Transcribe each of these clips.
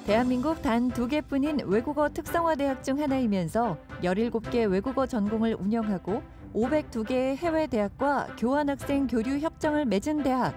대한민국 단 2개뿐인 외국어 특성화 대학 중 하나이면서 17개 외국어 전공을 운영하고 502개의 해외 대학과 교환학생 교류 협정을 맺은 대학.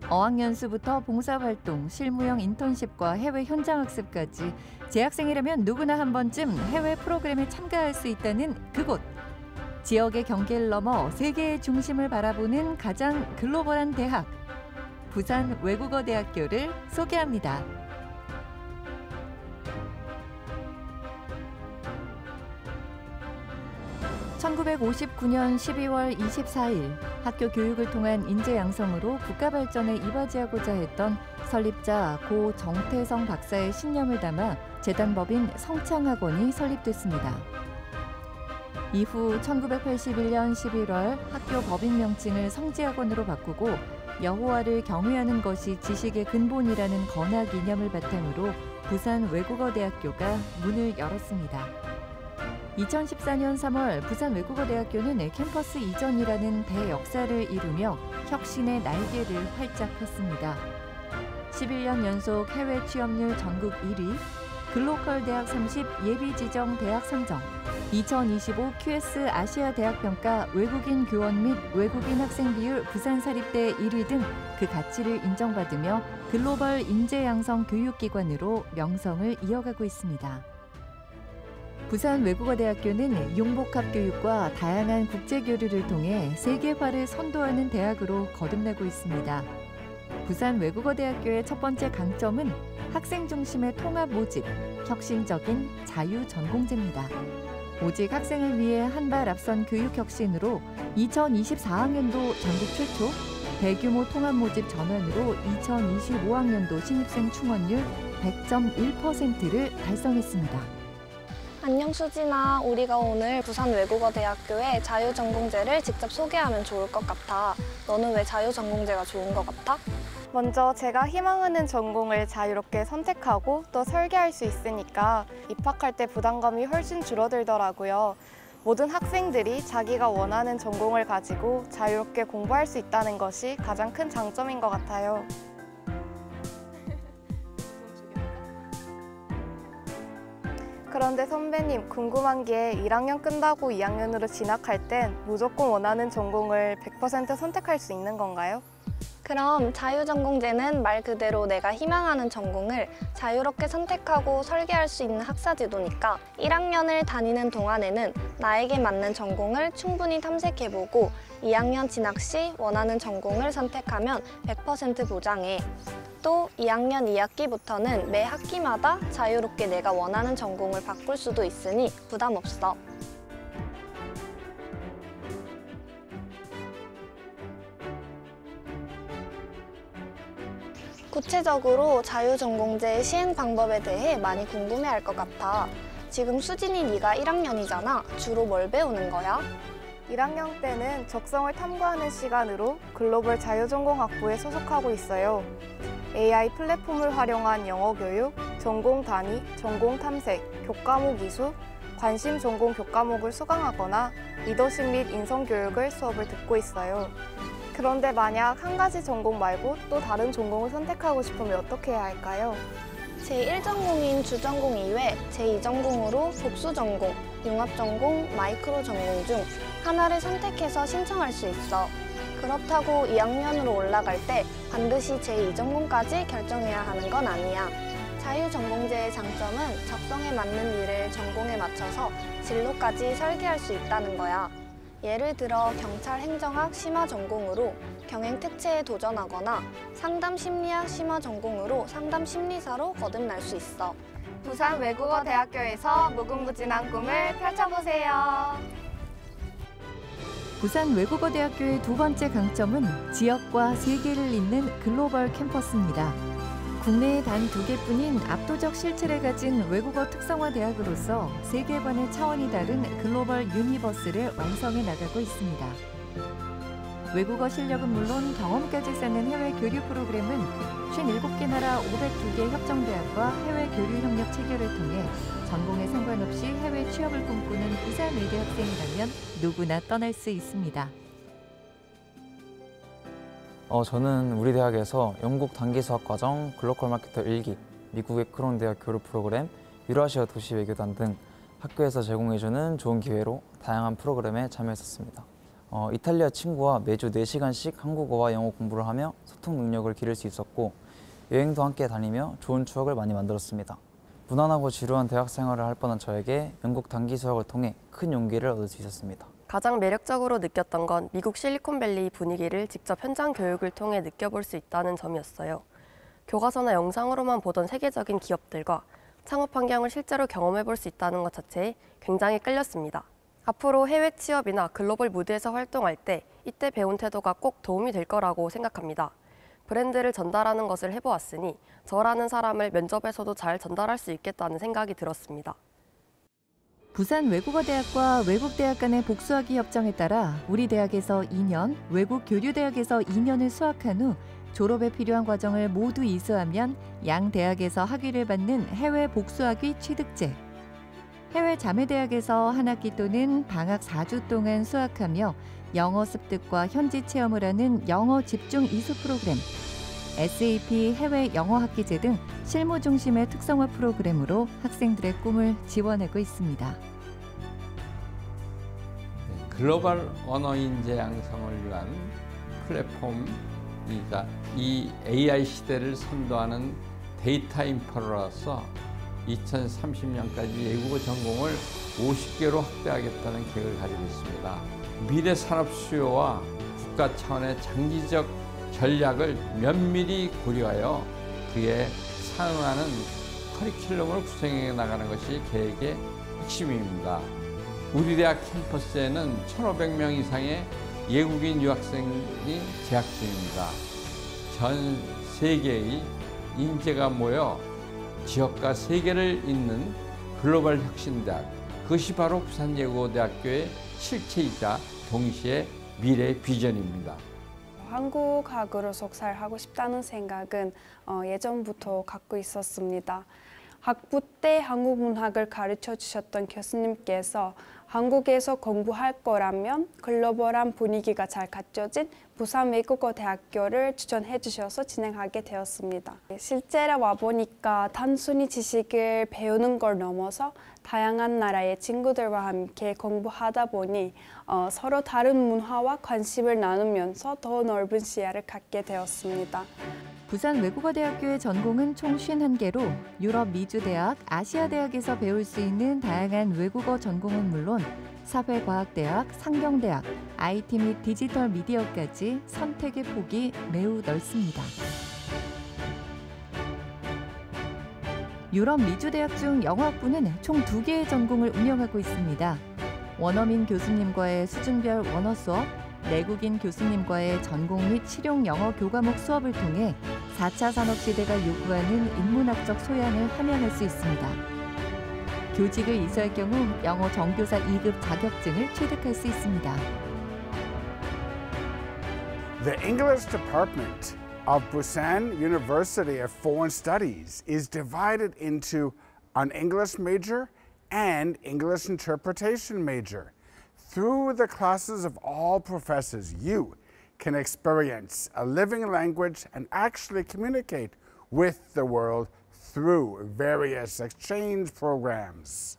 어학연수부터 봉사활동, 실무형 인턴십과 해외 현장학습까지 재학생이라면 누구나 한 번쯤 해외 프로그램에 참가할 수 있다는 그곳. 지역의 경계를 넘어 세계의 중심을 바라보는 가장 글로벌한 대학. 부산 외국어대학교를 소개합니다. 1959년 12월 24일 학교 교육을 통한 인재 양성으로 국가 발전에 이바지하고자 했던 설립자 고 정태성 박사의 신념을 담아 재단법인 성창학원이 설립됐습니다. 이후 1981년 11월 학교 법인 명칭을 성지학원으로 바꾸고 여호와를 경외하는 것이 지식의 근본이라는 건학 이념을 바탕으로 부산 외국어대학교가 문을 열었습니다. 2014년 3월 부산 외국어대학교는 캠퍼스 이전이라는 대역사를 이루며 혁신의 날개를 활짝 폈습니다. 11년 연속 해외 취업률 전국 1위, 글로컬 대학 30 예비 지정 대학 선정, 2025 QS 아시아 대학 평가 외국인 교원 및 외국인 학생 비율 부산 사립대 1위 등 그 가치를 인정받으며 글로벌 인재 양성 교육기관으로 명성을 이어가고 있습니다. 부산 외국어대학교는 융복합 교육과 다양한 국제 교류를 통해 세계화를 선도하는 대학으로 거듭나고 있습니다. 부산 외국어대학교의 첫 번째 강점은 학생 중심의 통합 모집, 혁신적인 자유 전공제입니다. 오직 학생을 위해 한 발 앞선 교육 혁신으로 2024학년도 전국 최초 대규모 통합 모집 전환으로 2025학년도 신입생 충원율 100.1%를 달성했습니다. 안녕 수진아, 우리가 오늘 부산 외국어대학교의 자유전공제를 직접 소개하면 좋을 것 같아. 너는 왜 자유전공제가 좋은 것 같아? 먼저 제가 희망하는 전공을 자유롭게 선택하고 또 설계할 수 있으니까 입학할 때 부담감이 훨씬 줄어들더라고요. 모든 학생들이 자기가 원하는 전공을 가지고 자유롭게 공부할 수 있다는 것이 가장 큰 장점인 것 같아요. 그런데 선배님, 궁금한 게 1학년 끝나고 2학년으로 진학할 땐 무조건 원하는 전공을 100% 선택할 수 있는 건가요? 그럼 자유전공제는 말 그대로 내가 희망하는 전공을 자유롭게 선택하고 설계할 수 있는 학사제도니까 1학년을 다니는 동안에는 나에게 맞는 전공을 충분히 탐색해보고 2학년 진학 시 원하는 전공을 선택하면 100% 보장해. 또 2학년 2학기부터는 매 학기마다 자유롭게 내가 원하는 전공을 바꿀 수도 있으니 부담 없어. 구체적으로 자유전공제 시행 방법에 대해 많이 궁금해할 것 같아. 지금 수진이 네가 1학년이잖아. 주로 뭘 배우는 거야? 1학년 때는 적성을 탐구하는 시간으로 글로벌 자유전공학부에 소속하고 있어요. AI 플랫폼을 활용한 영어 교육, 전공 단위, 전공 탐색, 교과목 이수, 관심 전공 교과목을 수강하거나 리더십 및 인성 교육을 수업을 듣고 있어요. 그런데 만약 한 가지 전공 말고 또 다른 전공을 선택하고 싶으면 어떻게 해야 할까요? 제1전공인 주전공 이외 제2전공으로 복수전공, 융합전공, 마이크로전공 중 하나를 선택해서 신청할 수 있어. 그렇다고 2학년으로 올라갈 때 반드시 제2전공까지 결정해야 하는 건 아니야. 자유전공제의 장점은 적성에 맞는 일을 전공에 맞춰서 진로까지 설계할 수 있다는 거야. 예를 들어 경찰 행정학 심화 전공으로 경행 특채에 도전하거나 상담 심리학 심화 전공으로 상담 심리사로 거듭날 수 있어. 부산 외국어대학교에서 무궁무진한 꿈을 펼쳐보세요. 부산 외국어대학교의 두 번째 강점은 지역과 세계를 잇는 글로벌 캠퍼스입니다. 국내에 단 2개뿐인 압도적 실체를 가진 외국어 특성화 대학으로서 세계관의 차원이 다른 글로벌 유니버스를 완성해 나가고 있습니다. 외국어 실력은 물론 경험까지 쌓는 해외 교류 프로그램은 57개 나라 502개 협정대학과 해외 교류 협력 체결을 통해 전공에 상관없이 해외 취업을 꿈꾸는 부산 의대 학생이라면 누구나 떠날 수 있습니다. 저는 우리 대학에서 영국 단기 수학 과정 글로컬 마케터 1기 미국의 크론 대학 교류 프로그램, 유라시아 도시 외교단 등 학교에서 제공해주는 좋은 기회로 다양한 프로그램에 참여했었습니다. 이탈리아 친구와 매주 4시간씩 한국어와 영어 공부를 하며 소통 능력을 기를 수 있었고 여행도 함께 다니며 좋은 추억을 많이 만들었습니다. 무난하고 지루한 대학 생활을 할 뻔한 저에게 영국 단기 수학을 통해 큰 용기를 얻을 수 있었습니다. 가장 매력적으로 느꼈던 건 미국 실리콘밸리 분위기를 직접 현장 교육을 통해 느껴볼 수 있다는 점이었어요. 교과서나 영상으로만 보던 세계적인 기업들과 창업 환경을 실제로 경험해볼 수 있다는 것 자체에 굉장히 끌렸습니다. 앞으로 해외 취업이나 글로벌 무대에서 활동할 때 이때 배운 태도가 꼭 도움이 될 거라고 생각합니다. 브랜드를 전달하는 것을 해보았으니 저라는 사람을 면접에서도 잘 전달할 수 있겠다는 생각이 들었습니다. 부산 외국어대학과 외국대학 간의 복수학위 협정에 따라 우리 대학에서 2년, 외국 교류대학에서 2년을 수학한 후 졸업에 필요한 과정을 모두 이수하면 양 대학에서 학위를 받는 해외 복수학위 취득제. 해외 자매대학에서 한 학기 또는 방학 4주 동안 수학하며 영어 습득과 현지 체험을 하는 영어 집중 이수 프로그램. SAP 해외 영어 학기제 등 실무 중심의 특성화 프로그램으로 학생들의 꿈을 지원하고 있습니다. 글로벌 언어 인재 양성을 위한 플랫폼이자 이 AI 시대를 선도하는 데이터 인프라로서 2030년까지 외국어 전공을 50개로 확대하겠다는 계획을 가지고 있습니다. 미래 산업 수요와 국가 차원의 장기적 전략을 면밀히 고려하여 그에 상응하는 커리큘럼을 구성해 나가는 것이 계획의 핵심입니다. 우리 대학 캠퍼스에는 1,500명 이상의 외국인 유학생이 재학 중입니다. 전 세계의 인재가 모여 지역과 세계를 잇는 글로벌 혁신대학, 그것이 바로 부산예고대학교의 실체이자 동시에 미래 비전입니다. 한국학으로 속살하고 싶다는 생각은 예전부터 갖고 있었습니다. 학부 때 한국 문학을 가르쳐 주셨던 교수님께서 한국에서 공부할 거라면 글로벌한 분위기가 잘 갖춰진 부산외국어대학교를 추천해 주셔서 진행하게 되었습니다. 실제로 와보니까 단순히 지식을 배우는 걸 넘어서 다양한 나라의 친구들과 함께 공부하다 보니 서로 다른 문화와 관심을 나누면서 더 넓은 시야를 갖게 되었습니다. 부산 외국어대학교의 전공은 총 51개로 유럽 미주대학, 아시아대학에서 배울 수 있는 다양한 외국어 전공은 물론 사회과학대학, 상경대학, IT 및 디지털 미디어까지 선택의 폭이 매우 넓습니다. 유럽 미주대학 중 영어학부는 총 2개의 전공을 운영하고 있습니다. 원어민 교수님과의 수준별 원어 수업, 내국인 교수님과의 전공 및 실용 영어 교과목 수업을 통해 4차 산업시대가 요구하는 인문학적 소양을 함양할 수 있습니다. 교직을 이수할 경우 영어 정교사 2급 자격증을 취득할 수 있습니다. The English department of Busan University of Foreign Studies is divided into an English major and English interpretation major. Through the classes of all professors, you can experience a living language and actually communicate with the world through various exchange programs.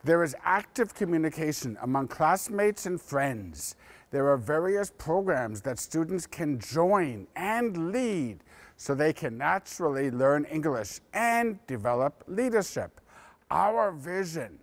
There is active communication among classmates and friends. There are various programs that students can join and lead so they can naturally learn English and develop leadership. Our vision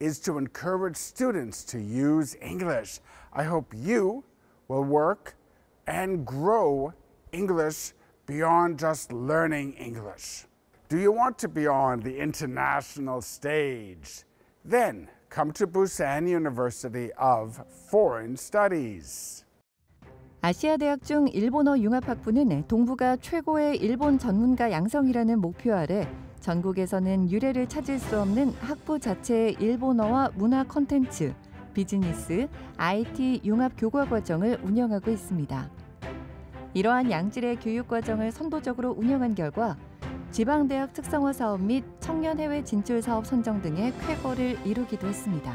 is to encourage students to use English. I hope you will work and grow English beyond just learning English. Do you want to be on the international stage? Then come to Busan University of Foreign Studies. 아시아대학 중 일본어 융합학부는 동부가 최고의 일본 전문가 양성이라는 목표 아래 전국에서는 유례를 찾을 수 없는 학부 자체의 일본어와 문화 콘텐츠, 비즈니스, IT 융합 교과 과정을 운영하고 있습니다. 이러한 양질의 교육 과정을 선도적으로 운영한 결과 지방대학 특성화 사업 및 청년 해외 진출 사업 선정 등의 쾌거를 이루기도 했습니다.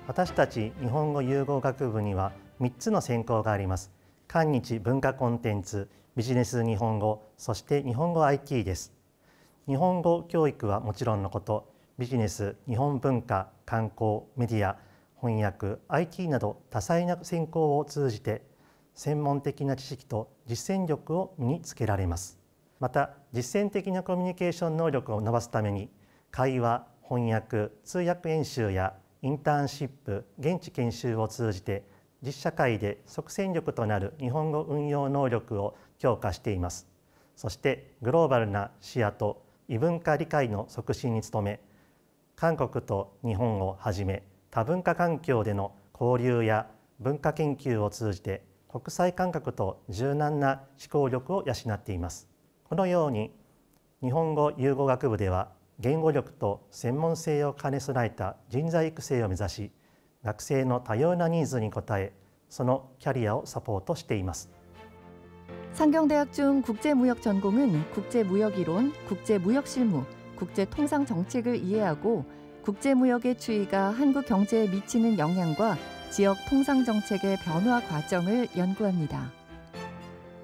私たち日本語融合学部には3つの専攻があります。韓日文化コンテンツ、ビジネス日本語、そして日本語 IT です。日本語教育はもちろんのこと、ビジネス、日本文化、観光、メディア、翻訳、IT など多彩な専攻を通じて専門的な知識と実践力を身につけられます。また、実践的なコミュニケーション能力を伸ばすために、会話、翻訳、通訳演習やインターンシップ、現地研修を通じて実社会で即戦力となる日本語運用能力を強化しています。そしてグローバルな視野と異文化理解の促進に努め、韓国と日本をはじめ多文化環境での交流や文化研究を通じて国際感覚と柔軟な思考力を養っています。このように日本語融合学部では言語力と専門性を兼ね備えた人材育成を目指し、学生の多様なニーズに応え、そのキャリアをサポートしています。 상경대학 중 국제무역 전공은 국제무역이론, 국제무역실무, 국제통상정책을 이해하고 국제무역의 추이가 한국 경제에 미치는 영향과 지역 통상정책의 변화 과정을 연구합니다.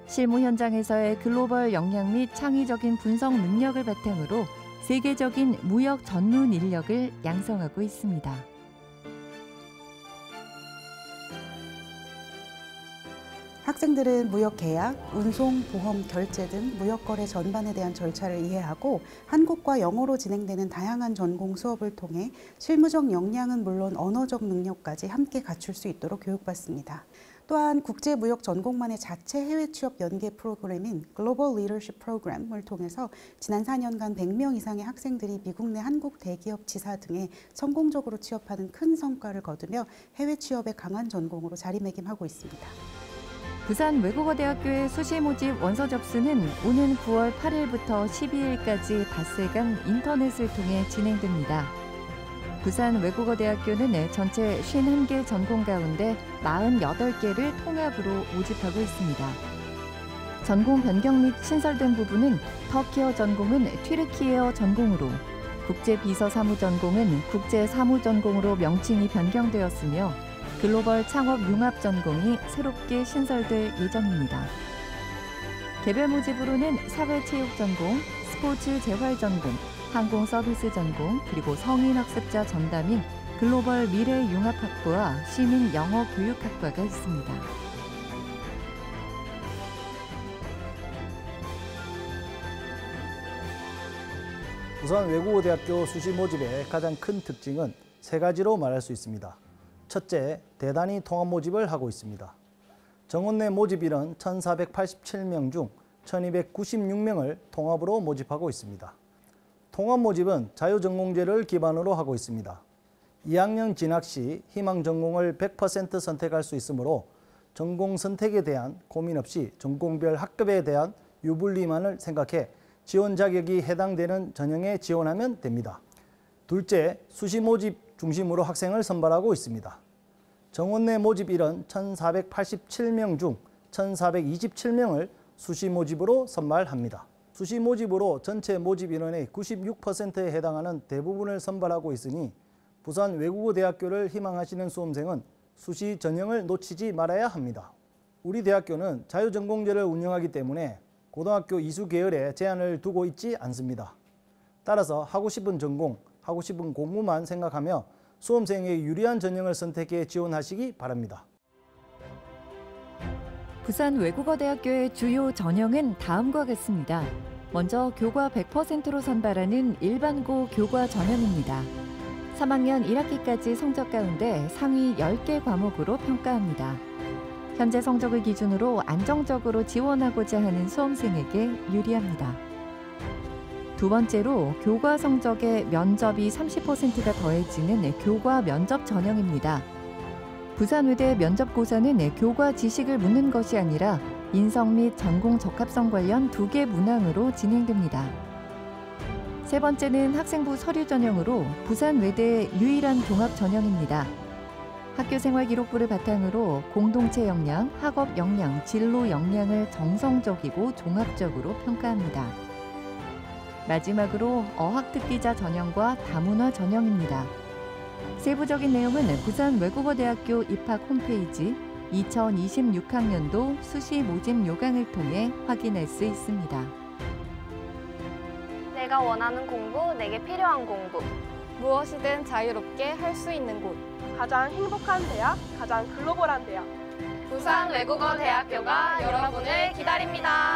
실무 현장에서의 글로벌 역량 및 창의적인 분석 능력을 바탕으로 세계적인 무역 전문 인력을 양성하고 있습니다. 학생들은 무역 계약, 운송, 보험, 결제 등 무역 거래 전반에 대한 절차를 이해하고 한국과 영어로 진행되는 다양한 전공 수업을 통해 실무적 역량은 물론 언어적 능력까지 함께 갖출 수 있도록 교육받습니다. 또한 국제무역 전공만의 자체 해외 취업 연계 프로그램인 글로벌 리더십 프로그램을 통해서 지난 4년간 100명 이상의 학생들이 미국 내 한국 대기업 지사 등에 성공적으로 취업하는 큰 성과를 거두며 해외 취업에 강한 전공으로 자리매김하고 있습니다. 부산외국어대학교의 수시 모집 원서 접수는 오는 9월 8일부터 12일까지 닷새간 인터넷을 통해 진행됩니다. 부산외국어대학교는 전체 51개 전공 가운데 48개를 통합으로 모집하고 있습니다. 전공 변경 및 신설된 부분은 터키어 전공은 튀르키예어 전공으로, 국제비서사무 전공은 국제사무 전공으로 명칭이 변경되었으며 글로벌 창업 융합 전공이 새롭게 신설될 예정입니다. 개별 모집으로는 사회체육 전공, 스포츠 재활 전공, 항공 서비스 전공, 그리고 성인학습자 전담인 글로벌 미래융합학부와 시민 영어 교육학과가 있습니다. 우선 외국어대학교 수시 모집의 가장 큰 특징은 세 가지로 말할 수 있습니다. 첫째, 대단히 통합 모집을 하고 있습니다. 정원 내 모집일은 1,487명 중 1,296명을 통합으로 모집하고 있습니다. 통합 모집은 자유전공제를 기반으로 하고 있습니다. 2학년 진학 시 희망 전공을 100% 선택할 수 있으므로 전공 선택에 대한 고민 없이 전공별 학급에 대한 유불리만을 생각해 지원 자격이 해당되는 전형에 지원하면 됩니다. 둘째, 수시 모집 중심으로 학생을 선발하고 있습니다. 정원 내 모집일은 1,487명 중 1,427명을 수시 모집으로 선발합니다. 수시 모집으로 전체 모집 인원의 96%에 해당하는 대부분을 선발하고 있으니 부산 외국어대학교를 희망하시는 수험생은 수시 전형을 놓치지 말아야 합니다. 우리 대학교는 자유전공제를 운영하기 때문에 고등학교 이수 계열에 제한을 두고 있지 않습니다. 따라서 하고 싶은 전공, 하고 싶은 공부만 생각하며 수험생에게 유리한 전형을 선택해 지원하시기 바랍니다. 부산외국어대학교의 주요 전형은 다음과 같습니다. 먼저 교과 100%로 선발하는 일반고 교과 전형입니다. 3학년 1학기까지 성적 가운데 상위 10개 과목으로 평가합니다. 현재 성적을 기준으로 안정적으로 지원하고자 하는 수험생에게 유리합니다. 두 번째로 교과 성적에 면접이 30%가 더해지는 교과 면접 전형입니다. 부산외대 면접고사는 교과 지식을 묻는 것이 아니라 인성 및 전공 적합성 관련 2개 문항으로 진행됩니다. 세 번째는 학생부 서류 전형으로 부산외대의 유일한 종합 전형입니다. 학교생활기록부를 바탕으로 공동체 역량, 학업 역량, 진로 역량을 정성적이고 종합적으로 평가합니다. 마지막으로 어학특기자 전형과 다문화 전형입니다. 세부적인 내용은 부산외국어대학교 입학 홈페이지 2026학년도 수시 모집 요강을 통해 확인할 수 있습니다. 내가 원하는 공부, 내게 필요한 공부. 무엇이든 자유롭게 할 수 있는 곳. 가장 행복한 대학, 가장 글로벌한 대학. 부산외국어대학교가 여러분을 기다립니다.